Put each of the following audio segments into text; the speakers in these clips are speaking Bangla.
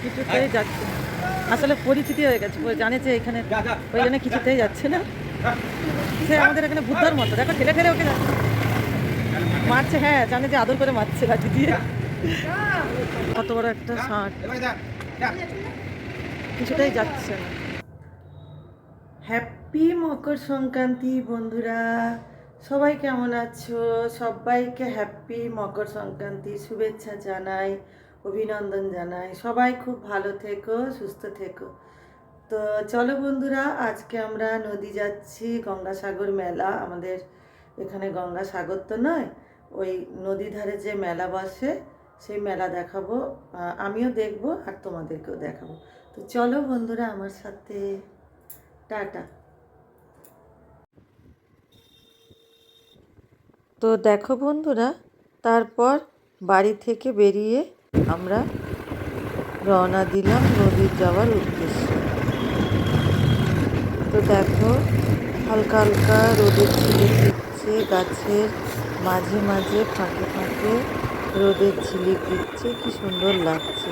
কিছুতেই যাচ্ছে না। আসলে পরিচিতি হয়ে গেছে, জানে যে এখানে, ওই জন্য কিছুতেই যাচ্ছে না। সে আমাদের এখানে বুদ্ধার মতো, দেখো ঠেলে ঠেলে ওকে মারছে। হ্যাঁ, জানে যে আদর করে মারছে লাঠি দিয়ে। কত বড় একটা ষাঁড়, কিছুতেই যাচ্ছে না। হ্যাপি মকর সংক্রান্তি বন্ধুরা, সবাই কেমন আছো? সবাইকে হ্যাপি মকর সংক্রান্তি শুভেচ্ছা জানাই, অভিনন্দন জানাই। সবাই খুব ভালো থেকো, সুস্থ থেকো। তো চলো বন্ধুরা, আজকে আমরা নদী যাচ্ছি, গঙ্গাসাগর মেলা। আমাদের এখানে গঙ্গাসাগর তো নয়, ওই নদী ধারে যে মেলা বসে সেই মেলা দেখাবো। আমিও দেখবো আর তোমাদেরকেও দেখাবো। তো চলো বন্ধুরা আমার সাথে। টাটা। তো দেখো বন্ধুরা, তারপর বাড়ি থেকে বেরিয়ে আমরা রওনা দিলাম নদীর যাওয়ার উদ্দেশ্যে। তো দেখো, হালকা হালকা রোদের ঝিলিক দিচ্ছে, গাছের মাঝে মাঝে ফাঁকে ফাঁকে রোদের ঝিলিক দিচ্ছে, কি সুন্দর লাগছে।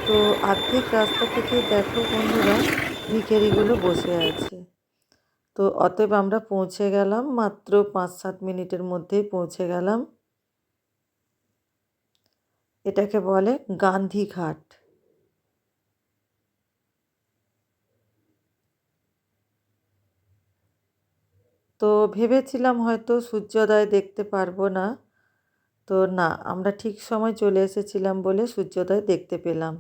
তো অর্ধেক রাস্তা থেকে দেখো বন্ধুরা, ভিখারিগুলো বসে আছে। তো অতএব আমরা পৌঁছে গেলাম, মাত্র 5-7 মিনিটের মধ্যেই পৌঁছে গেলাম। এটাকে বলে গান্ধী ঘাট। তো ভেবেছিলাম হয়তো সূর্যোদয় দেখতে পারবো না, তো না, আমরা ঠিক সময় চলে এসেছিলাম বলে সূর্যোদয় দেখতে পেলাম।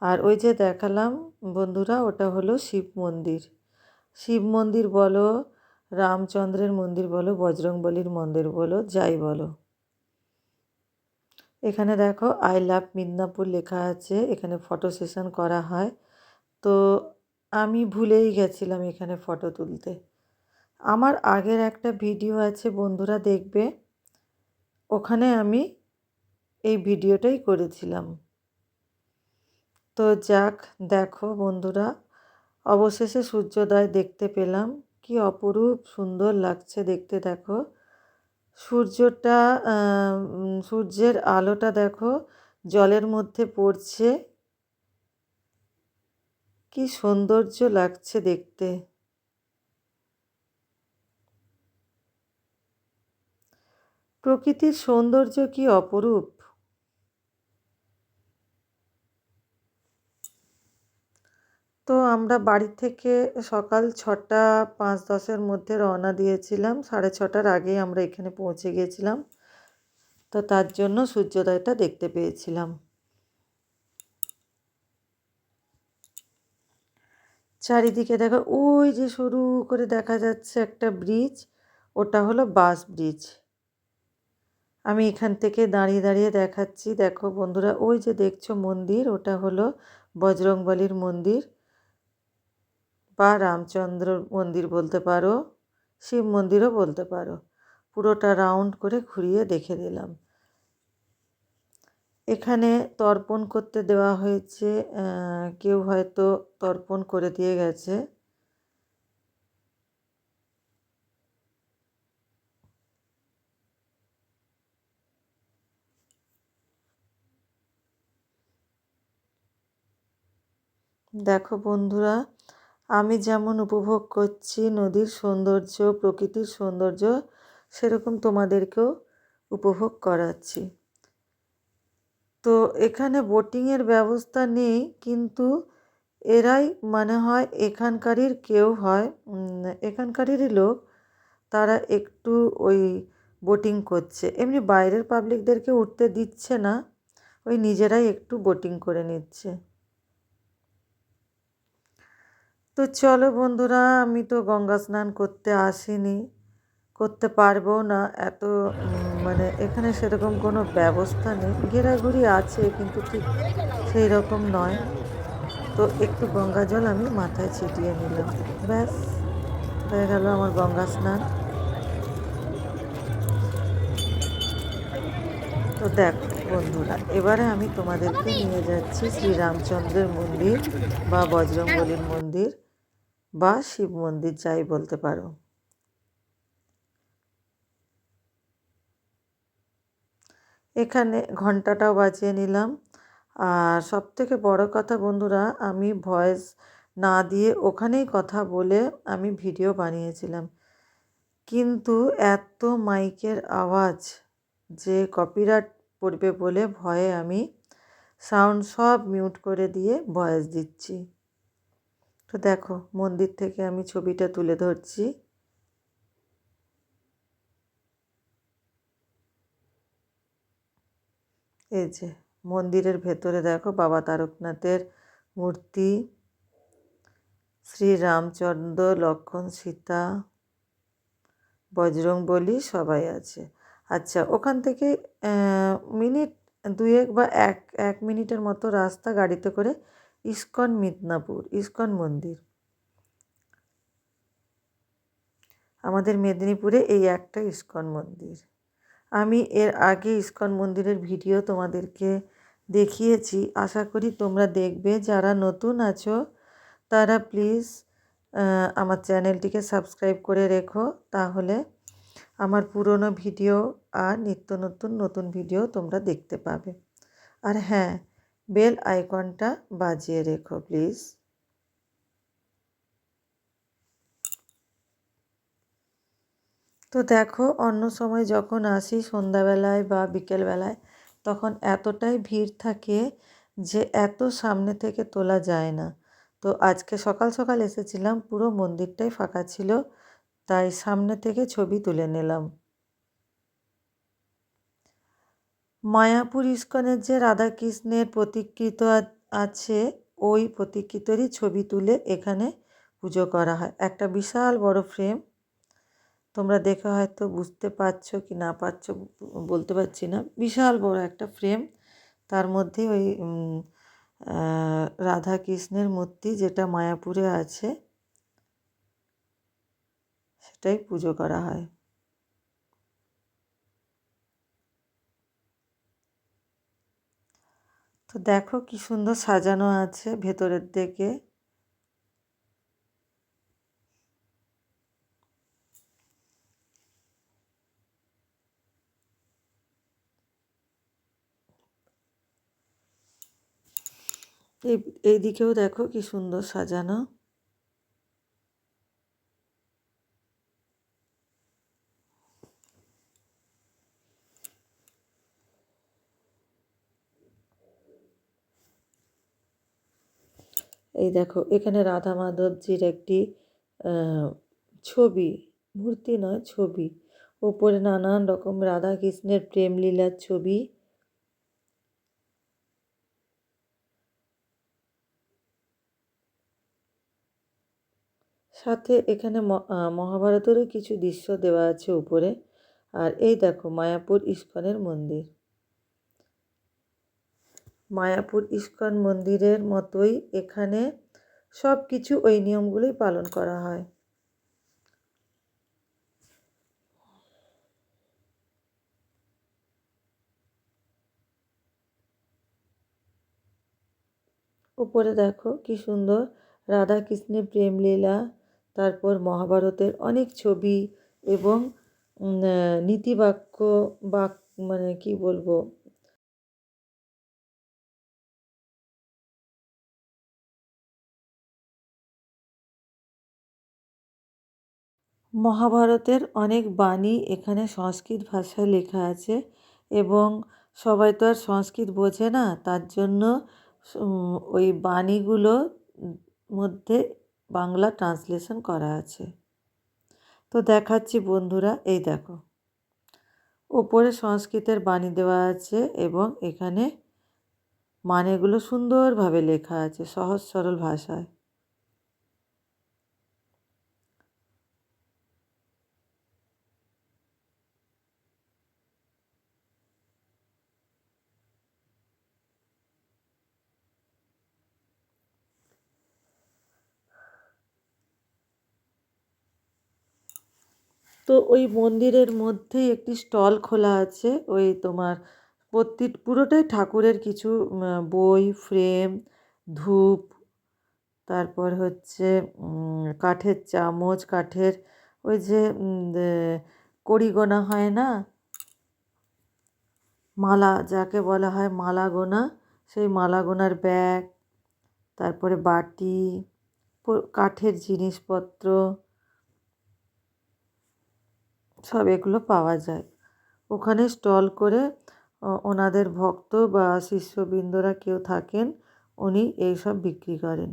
আর ওই যে দেখালাম বন্ধুরা, ওটা হলো শিব মন্দির। শিব মন্দির বলো, রামচন্দ্রের মন্দির বলো, বজরংবলীর মন্দির বলো, যাই বলো। এখানে দেখো আই লাভ মিদনাপুর লেখা আছে, এখানে ফটো সেশন করা হয়। তো আমি ভুলেই গেছিলাম এখানে ফটো তুলতে। আমার আগের একটা ভিডিও আছে বন্ধুরা, দেখবে, ওখানে আমি এই ভিডিওটাই করেছিলাম। তো যাক, দেখো বন্ধুরা, অবশেষে সূর্যোদয় দেখতে পেলাম। কি অপরূপ সুন্দর লাগছে দেখতে। দেখো সূর্যটা, সূর্যের আলোটা দেখো জলের মধ্যে পড়ছে, কি সৌন্দর্য লাগছে দেখতে। প্রকৃতির সৌন্দর্য কি অপরূপ। তো আমরা বাড়ি থেকে সকাল 6:05-10 মধ্যে রওনা দিয়েছিলাম। 6:30টার আগেই আমরা এখানে পৌঁছে গিয়েছিলাম। তো তার জন্য সূর্যোদয়টা দেখতে পেয়েছিলাম। চারিদিকে দেখো, ওই যে সরু করে দেখা যাচ্ছে একটা ব্রিজ, ওটা হলো বাস ব্রিজ। আমি এখান থেকে দাঁড়িয়ে দাঁড়িয়ে দেখাচ্ছি। দেখো বন্ধুরা, ওই যে দেখছো মন্দির, ওটা হলো বজরংবলীর মন্দির বা রামচন্দ্র মন্দির বলতে পারো, শিব মন্দিরও বলতে পারো। পুরোটা রাউন্ড করে ঘুরিয়ে দেখে দিলাম। এখানে তর্পণ করতে দেওয়া হয়েছে, কেউ হয়তো তর্পণ করে দিয়ে গেছে। দেখো বন্ধুরা, আমি যেমন উপভোগ করছি নদীর সৌন্দর্য, প্রকৃতির সৌন্দর্য, সেরকম তোমাদেরকেও উপভোগ করাচ্ছি। তো এখানে বোটিংয়ের ব্যবস্থা নেই, কিন্তু এরাই মনে হয় এখানকারই কেউ হয়, এখানকারেরই লোক, তারা একটু ওই বোটিং করছে। এমনি বাইরের পাবলিকদেরকে উঠতে দিচ্ছে না, ওই নিজেরাই একটু বোটিং করে নিচ্ছে। তো চলো বন্ধুরা, আমি তো গঙ্গা স্নান করতে আসিনি, করতে পারবো না। এত মানে এখানে সেরকম কোনো ব্যবস্থা নেই, ঘেরাঘুরি আছে কিন্তু ঠিক সেই রকম নয়। তো একটু গঙ্গা জল আমি মাথায় ছিটিয়ে নিলাম, ব্যাস হয়ে গেল আমার গঙ্গা স্নান। তো দেখো বন্ধুরা, এবারে আমি তোমাদেরকে নিয়ে যাচ্ছি শ্রীরামচন্দ্রের মন্দির বা বজরংবলীর মন্দির বা শিব মন্দির, যাই বলতে পারো। এখানে ঘন্টাটাও বাজিয়ে নিলাম। আর সবথেকে বড় কথা বন্ধুরা, আমি ভয়েস না দিয়ে ওখানেই কথা বলে আমি ভিডিও বানিয়েছিলাম, কিন্তু এত মাইকের আওয়াজ যে কপিরাইট পড়বে বলে ভয়ে আমি সাউন্ড সব মিউট করে দিয়ে ভয়েস দিচ্ছি। তো দেখো, মন্দির থেকে আমি ছবিটা তুলে ধরছি। এই যে মন্দিরের ভেতরে দেখো বাবা তারকনাথের মূর্তি, শ্রী রামচন্দ্র, লক্ষ্মণ, সীতা, বজরংবলী সবাই আছে। আচ্ছা, ওখান থেকে মিনিট দুয়েক বা এক মিনিটের মতো রাস্তা গাড়িতে করে ইস্কন মিদনাপুর, ইস্কন মন্দির। আমাদের মেদিনীপুরে এই একটা ইস্কন মন্দির। আমি এর আগে ইস্কন মন্দিরের ভিডিও তোমাদেরকে দেখিয়েছি, আশা করি তোমরা দেখবে। যারা নতুন আছো তারা প্লিজ আমার চ্যানেলটিকে সাবস্ক্রাইব করে রেখো, তাহলে আমার পুরনো ভিডিও আর নিত্য নতুন নতুন ভিডিও তোমরা দেখতে পাবে। আর হ্যাঁ, বেল আইকনটা বাজিয়ে রেখো প্লিজ। তো দেখো, অন্য সময় যখন আসি সন্ধ্যাবেলায় বা বিকেলবেলায়, তখন এতটাই ভিড় থাকে যে এত সামনে থেকে তোলা যায় না। তো আজকে সকাল সকাল এসেছিলাম, পুরো মন্দিরটাই ফাঁকা ছিল, তাই সামনে থেকে ছবি তুলে নিলাম। মায়াপুর ইস্কনের যে রাধাকৃষ্ণের প্রতিকৃত আছে, ওই প্রতিকৃতরই ছবি তুলে এখানে পুজো করা হয়। একটা বিশাল বড় ফ্রেম, তোমরা দেখে হয়তো বুঝতে পারছো কি না পারছো বলতে পারছি না। বিশাল বড় একটা ফ্রেম, তার মধ্যে ওই রাধা কৃষ্ণের মূর্তি যেটা মায়াপুরে আছে সেটাই পুজো করা হয়। তো দেখো কি সুন্দর সাজানো আছে ভেতরের দিকে। এই দিকেও দেখো কি সুন্দর সাজানো। এই দেখো, এখানে রাধা মাধবজির একটি ছবি, মূর্তি নয় ছবি, ওপরে নানান রকম রাধা কৃষ্ণের প্রেম লীলার ছবি। সাথে এখানে মহাভারতেরও কিছু দৃশ্য দেওয়া আছে উপরে। আর এই দেখো মায়াপুর ইস্কনের মন্দির। মায়াপুর ইস্কন মন্দিরের মতোই এখানে সব কিছু ওই নিয়মগুলোই পালন করা হয়। উপরে দেখো কি সুন্দর রাধা কৃষ্ণের প্রেমলীলা, তারপর মহাভারতের অনেক ছবি এবং নীতিবাক্য, মানে কি বলবো, মহাভারতের অনেক বাণী এখানে সংস্কৃত ভাষায় লেখা আছে, এবং সবাই তো আর সংস্কৃত বোঝে না, তার জন্য ওই বাণীগুলো মধ্যে বাংলা ট্রান্সলেশন করা আছে। তো দেখাচ্ছি বন্ধুরা, এই দেখো ওপরে সংস্কৃতের বাণী দেওয়া আছে এবং এখানে মানেগুলো সুন্দরভাবে লেখা আছে সহজ সরল ভাষায়। তো ওই মন্দিরের মধ্যেই একটি স্টল খোলা আছে, ওই তোমার পুরোটাই ঠাকুরের কিছু বই, ফ্রেম, ধূপ, তারপর হচ্ছে কাঠের চামচ, কাঠের ওই যে কড়ি গোনা হয় না, মালা যাকে বলা হয় মালা গোনা, সেই মালা গোনার ব্যাগ, তারপরে বাটি, কাঠের জিনিসপত্র সব এগুলো পাওয়া যায়। ওখানে স্টল করে ওনাদের ভক্ত বা শিষ্যবৃন্দরা কেউ থাকেন, উনি এইসব বিক্রি করেন।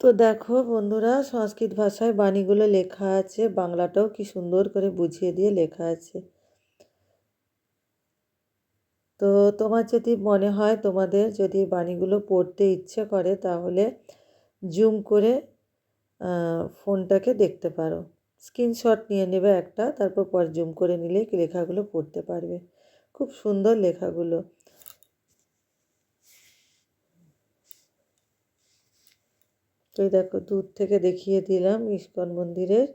তো দেখো বন্ধুরা, সংস্কৃত ভাষায় বাণীগুলো লেখা আছে, বাংলাটাও কি সুন্দর করে বুঝিয়ে দিয়ে লেখা আছে। তো তোমার যদি মনে হয়, তোমাদের যদি বাণীগুলো পড়তে ইচ্ছে করে, তাহলে জুম করে ফোনটাকে দেখতে পারো। স্ক্রিনশট নিয়ে নেবে একটা, তারপর পর জুম করে নিলে লেখাগুলো পড়তে পারবে। খুব সুন্দর লেখাগুলো। তো দেখো, দূর থেকে দেখিয়ে দিলাম ইস্কন মন্দিরের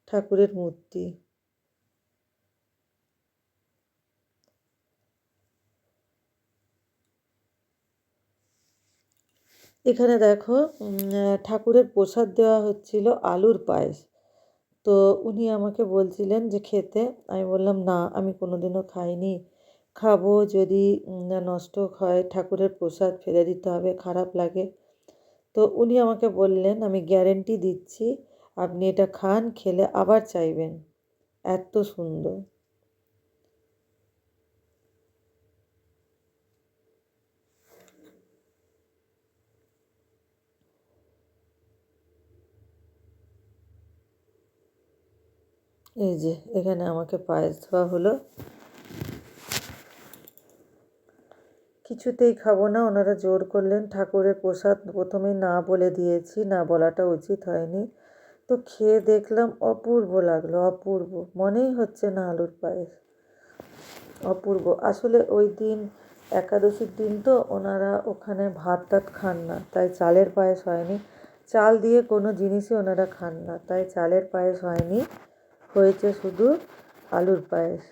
ঠাকুরের মূর্তি। এখানে দেখো ঠাকুরের প্রসাদ দেওয়া হচ্ছিল আলুর পায়েস। তো উনি আমাকে বলছিলেন যে খেতে, আমি বললাম না, আমি কোনোদিনও খাইনি, খাবো, যদি নষ্ট হয় ঠাকুরের প্রসাদ ফেলে দিতে হবে, খারাপ লাগে। তো উনি আমাকে বললেন, আমি গ্যারেন্টি দিচ্ছি আপনি এটা খান, খেলে আবার চাইবেন, এত সুন্দর। এই যে এখানে আমাকে পায়েস দেওয়া হলো, কিছুতেই খাবো না, ওনারা জোর করলেন। ঠাকুরের প্রসাদ প্রথমেই না বলে দিয়েছি, না বলাটা উচিত হয়নি। তো খেয়ে দেখলাম, অপূর্ব লাগলো, অপূর্ব, মনেই হচ্ছে না আলুর পায়েস, অপূর্ব। আসলে ওই দিন একাদশীর দিন তো ওনারা ওখানে ভাত টাত খান না, তাই চালের পায়েস হয়নি। চাল দিয়ে কোনো জিনিসই ওনারা খান না, তাই চালের পায়েস হয়নি, হয়েছে শুধু আলুর পায়েস।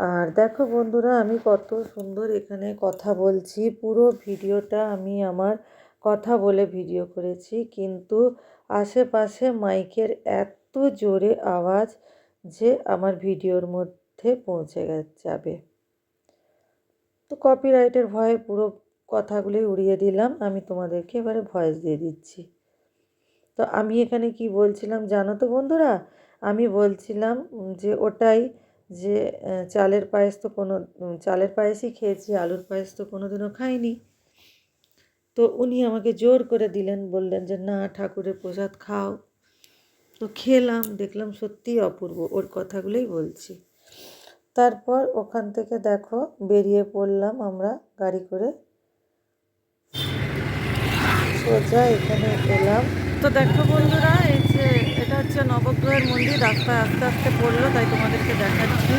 আর দেখো বন্ধুরা, আমি কত সুন্দর এখানে কথা বলছি, পুরো ভিডিওটা আমি আমার কথা বলে ভিডিও করেছি, কিন্তু আশেপাশে মাইকের এত জোরে আওয়াজ যে আমার ভিডিওর মধ্যে পৌঁছে যাবে। তো কপিরাইটের ভয়ে পুরো কথাগুলোই উড়িয়ে দিলাম। আমি তোমাদেরকে এবারে ভয়েস দিয়ে দিচ্ছি। তো আমি এখানে কি বলছিলাম জানো তো বন্ধুরা, আমি বলছিলাম যে ওটাই, যে চালের পায়েস তো চালের পায়েসই খেয়েছি, আলুর পায়েস তো কোনোদিনও খাইনি। তো উনি আমাকে জোর করে দিলেন, বললেন যে না, ঠাকুরের প্রসাদ খাও। তো খেলাম, দেখলাম সত্যিই অপূর্ব, ওর কথাগুলোই বলছি। তারপর ওখান থেকে দেখো বেরিয়ে পড়লাম আমরা গাড়ি করে, সোজা এখানে এলাম। তো দেখো বন্ধুরা, এই যে এটা হচ্ছে নবগ্রহের মন্দির, রাস্তায় আস্তে আস্তে পড়লো, তাই তোমাদেরকে দেখাচ্ছি।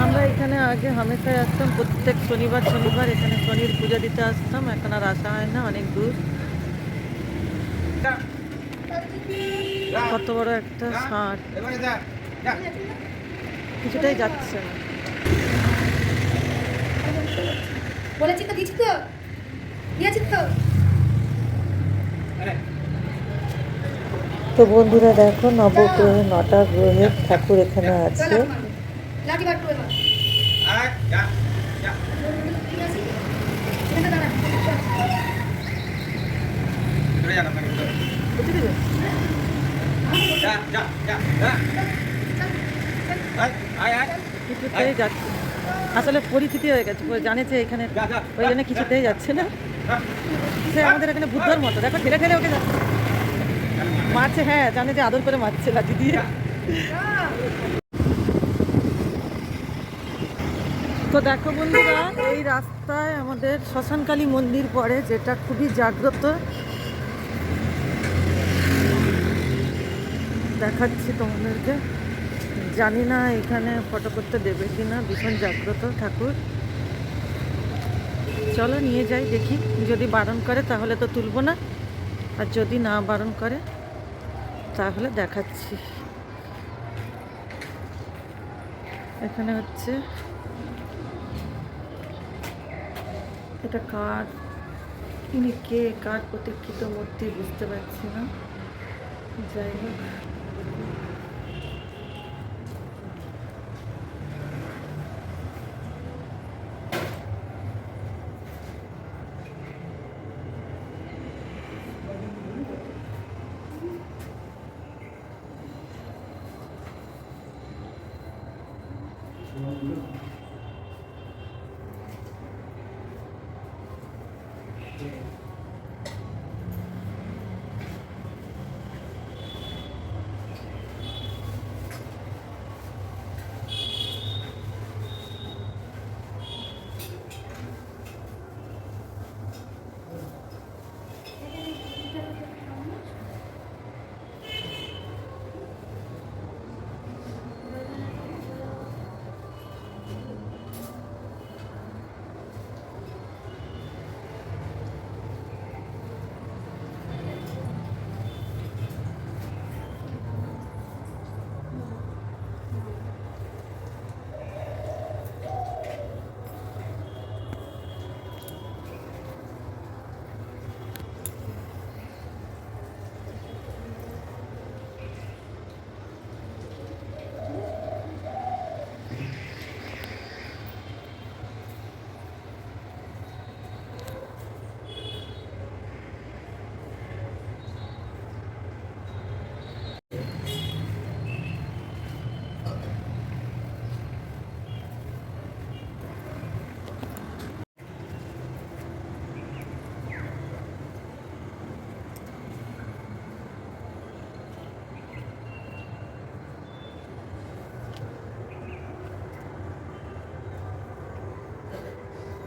আমরা এখানে আগে হামেশাই আসতাম, প্রত্যেক শনিবার শনিবার এখানে শনির পুজো দিতে আসতাম, এখন আর আসা হয় না, অনেক দূর। কত বড় একটা ষাঁড়, কিছুটাই যাচ্ছে না। বলেছি তো, দিচ্ছি তো, দিয়েছি তো। তো বন্ধুরা দেখো, নবগ্রহে 9টা গ্রহের ঠাকুর এখানে আছে। কিছুতেই যাচ্ছে, আসলে পরিচিতি হয়ে গেছে, জানেছে এখানে, ওই জন্য কিছুতেই যাচ্ছে না। সে আমাদের এখানে বুদ্ধর মতো, দেখো ঠেলে ঠেলে ওকে যাচ্ছে, মারছে, হ্যাঁ জানে যে আদর করে মারছে লাঠি দিয়ে। তো দেখো বন্ধুরা, এই রাস্তায় আমাদের শ্মশানকালী মন্দির পড়ে, যেটা খুবই জাগ্রত, দেখাচ্ছি তোমাদেরকে। জানি না এখানে ফটো করতে দেবে কি না, ভীষণ জাগ্রত ঠাকুর। চলো নিয়ে যাই, দেখি, যদি বারণ করে তাহলে তো তুলবো না। আর যদি না বারণ করে তাহলে দেখাচ্ছি। এখানে হচ্ছে এটা কার, ইনি কে, কার প্রতীক্ষিত মূর্তি বুঝতে পারছি না, যাই হোক।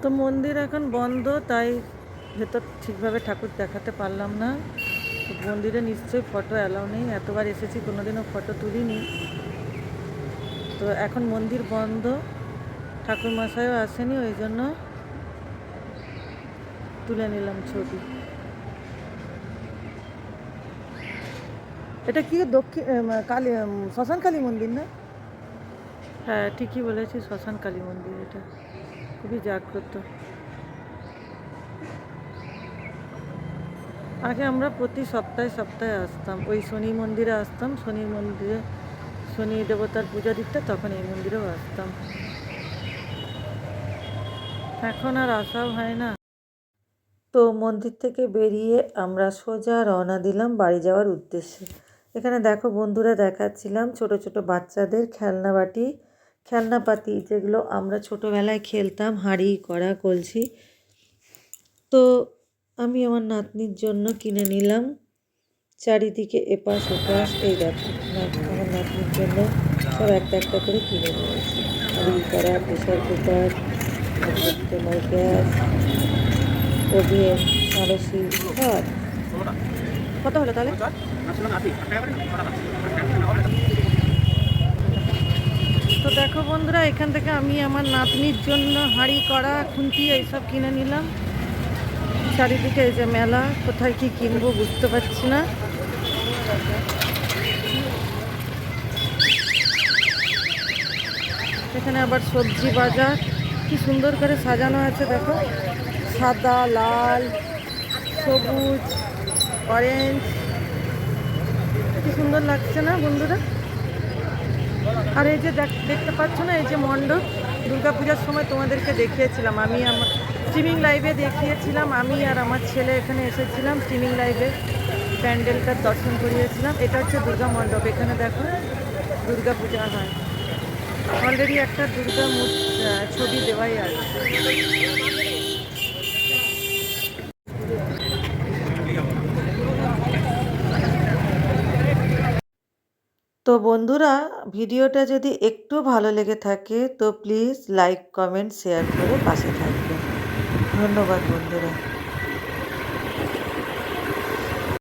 তো মন্দির এখন বন্ধ, তাই ভেতর ঠিকভাবে ঠাকুর দেখাতে পারলাম না। মন্দিরে নিশ্চয়ই ফটো অ্যালাউ নেই, এতবার এসেছি কোনোদিনও ফটো তুলিনি। তো এখন মন্দির বন্ধ, ঠাকুরমশাইও আসেনি, ওই জন্য তুলে নিলাম ছবি। এটা কি দক্ষিণ কালী, শ্মশান কালী মন্দির না? হ্যাঁ ঠিকই বলেছি, শ্মশান কালী মন্দির। এটা খুবই জাগ্রত। আগে আমরা প্রতি সপ্তাহে সপ্তাহে আসতাম, ওই শনি মন্দিরে আসতাম, শনির মন্দিরে শনি দেবতার পূজা দিতে, তখন এই মন্দিরেও আসতাম। এখন আর আসাও হয় না। তো মন্দির থেকে বেরিয়ে আমরা সোজা রওনা দিলাম বাড়ি যাওয়ার উদ্দেশ্যে। এখানে দেখো বন্ধুরা, দেখাচ্ছিলাম ছোট ছোট বাচ্চাদের খেলনাপাতি, যেগুলো আমরা ছোটোবেলায় খেলতাম, হাঁড়ি, কড়া, কলসি। তো আমি আমার নাতনির জন্য কিনে নিলাম। চারিদিকে এপাশ ওপাশ, এই দেখো আমার নাতনির জন্য সব একটা একটা করে কিনে নিয়েছি। হাঁড়ি, কড়া, প্রেশার কুকার, তোমার গ্যাস, ওভেন, সাঁড়াশি, সব। কত হলো তাহলে? তো দেখো বন্ধুরা, এখান থেকে আমি আমার নাতনির জন্য হাঁড়ি, কড়া, খুন্তি এইসব কিনে নিলাম। চারিদিকে এই যে মেলা, কোথায় কি কিনবো বুঝতে পারছি না। এখানে আবার সবজি বাজার, কি সুন্দর করে সাজানো আছে দেখো, সাদা, লাল, সবুজ, অরেঞ্জ, কি সুন্দর লাগছে না বন্ধুরা? আর এই যে দেখতে পাচ্ছ না, এই যে মণ্ডপ, দুর্গাপূজার সময় তোমাদেরকে দেখিয়েছিলাম, আমি আমার স্ট্রিমিং লাইভে দেখিয়েছিলাম, আমি আর আমার ছেলে এখানে এসেছিলাম, স্ট্রিমিং লাইভে প্যান্ডেলটার দর্শন করিয়েছিলাম। এটা হচ্ছে দুর্গা মণ্ডপ, এখানে দেখো দুর্গাপূজা হয়। অলরেডি একটা দুর্গা ছবি দেওয়াই আছে। তো বন্ধুরা, ভিডিওটা যদি একটু ভালো লেগে থাকে তো প্লিজ লাইক, কমেন্ট, শেয়ার করে পাশে থাকবেন। ধন্যবাদ বন্ধুরা।